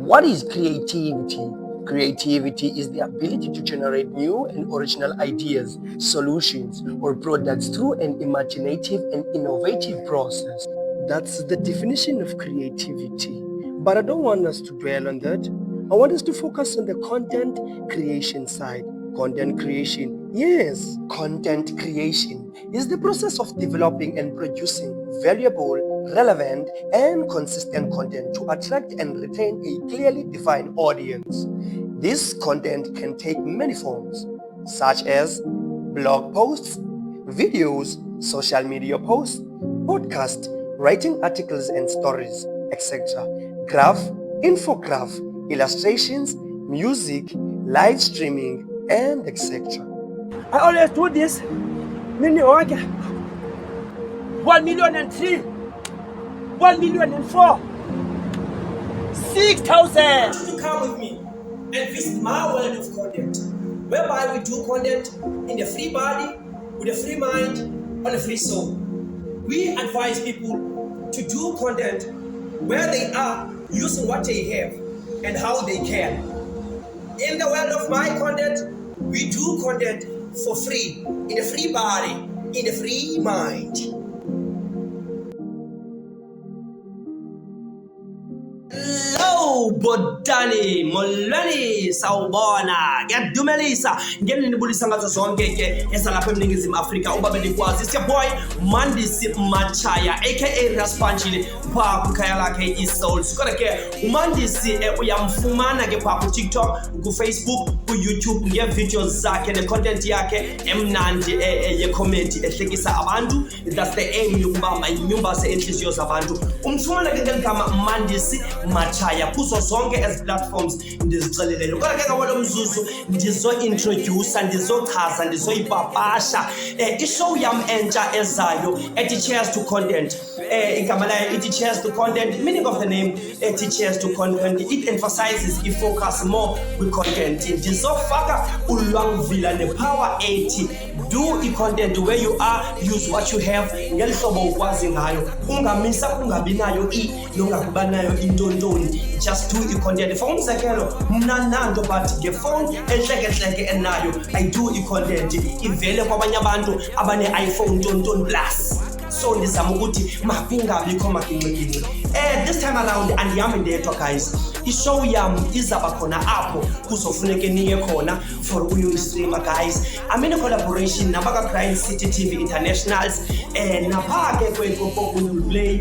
What is creativity? Creativity is the ability to generate new and original ideas, solutions, or products through an imaginative and innovative process. That's the definition of creativity. But I don't want us to dwell on that. I want us to focus on the content creation side. Content creation. Yes, content creation is the process of developing and producing valuable, relevant, and consistent content to attract and retain a clearly defined audience. This content can take many forms, such as blog posts, videos, social media posts, podcasts, writing articles and stories, etc. Graph, infograph, illustrations, music, live streaming, and etc. I always do this. Mini order. 1,003,000, 1,004,000, 6,000. To come with me and visit my world of content, whereby we do content in the free body, with a free mind, on a free soul. We advise people to do content where they are, using what they have and how they can. In the world of my content, we do content for free, in a free body, in a free mind. Hello, Bodani, Molweni, sawubona, ngiyadumelisa, ngenibulisa ngazo zonke ke esalapha eMningizimu Afrika uba benikwazi. It's your boy Mandisi Machaya aka Raspanchile pha kukhaya lakhe iSoul. Kodwa ke uMandisi uyamfumana ke pha ku TikTok, ku Facebook, ku YouTube ngevideos zakhe ne-content yakhe emnandi ye-comedy ehlekisa abantu. That's the aim yokuba mayinyumbase enhliziyo zabantu. Umfumana ke ngeligama Mandisi Machaya kuzo zonke ezi platforms ndizixeleleyo. Kodwa ke ngawolo mzuzu ndizo-introducer, ndizochaza, ndizoyipapasha ishow yam entsha ezayo ethi Cheers to Content. Igama layo ithi Cheers to Content. Meaning of the name ethi Cheers to Content, it emphasizes i-focus more with content. Ndizofaka ulwangvila nepower ethi do i-content where you are, use what you have ngelihlobo ukwazi ngayo, ungamisa kungabi nayo nongakuba nayo intontoni. Just do i-content. For umzekelo mna nanto but ngefone enhlekehleke enayo I do i-content ivele kwabanye abantu abane-iPhone tontoni plus. So ndizama ukuthi makungabikho maginxinginxi. This time around andiyami ndedwa guys. Ishow yam izaba khona apho kuzofuneke niye khona for uyistreama guys. I'm in a collaboration nabaka Grind City TV Internationals napha ke kwePoPoPoPlay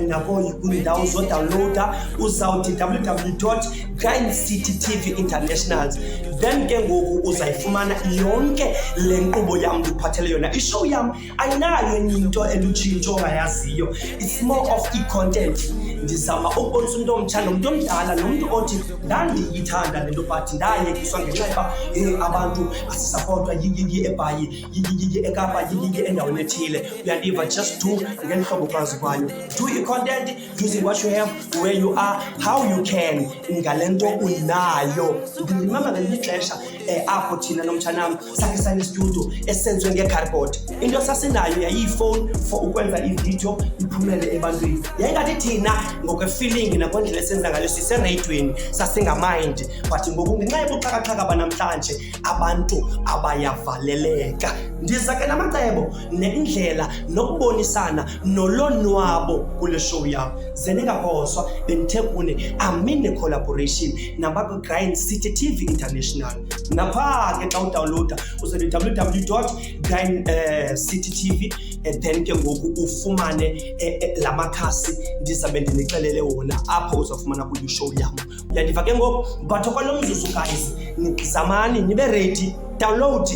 nabo ikundawo zodownloada uzawuthi www.grindcitytv internationals. Then ke ngoku uzayifumana yonke le nkqubo yam ndiphathele yona. Ishow yam ayinayo into elutshintsho ongayaziyo. It's more of i-content. Ndizama ukubonisa umuntu omtsha nomuntu omdala nomuntu othi ndandiyithanda le nto but ndayekiswa ngenxa yoba abantu asisapotwa yiyi eBhayi, yiyi eKapa, yiyi endaweni ethile. Uyandiva, just do ngelihlobo kwazi kwayo. Do i-content using what you have, where you are, how you can, ngale nto unayo. Ndimama ngelinye ixesha apho thina nomtshanam sakhe sanestudio esenziwe ngecardboard. Into sasinayo yayiyifowuni for ukwenza ividiyo iphumele ebantwini. Yayingathi thina ngokwe-feeling nakwendlela esenza ngayo sisereyidweni sasingamind, but ngoku ngenxa yobuxhakaxhaka banamhlanje abantu abayavaleleka. Ndiza ke namacebo nendlela nokubonisana nolonwabo kule show yam. Ze ningaphoswa bendithe kune amine collaboration nabakwi-Grind City TV International. Napha ke xa udownloada uzothi www.grindcitytv then ke ngoku ufumane la makhasi ndizabe ndinixelele wona apho uzofumana kuyo show yam. Uyandiva ke ngoku but okwalo mzuzu guys nizamani nibe ready. Download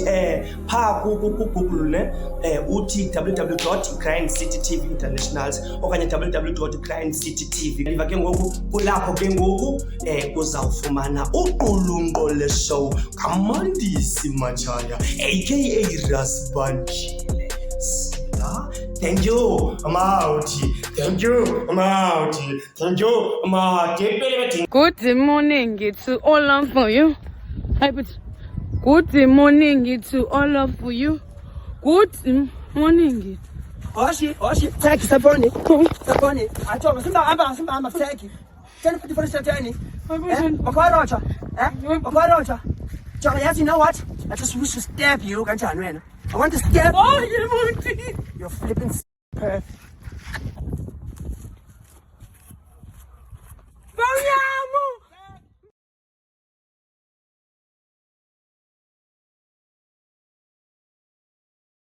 pha ku-Google ne uthi www.grindcitytv internationals okanye www.grindcitytv. Ndiva ke ngoku kulapho ke ngoku uzawufumana uqulunqo le show kaMandisi Machaya aka Raspanchile. Thank you, I'm out. Thank you, I'm out. Thank you, I'm out. Good morning to all of you. Good morning to all of you. Good morning. Oshi, take Saponi. Saponi. I told him, Simba, take. 10:54 tani. Hayibo, Makwarocha. Makwarocha. Jonga yazi, you know what? I just wish to stab you kanjani wena. I want to stab Oh, yeah, Monty. your flipping perf.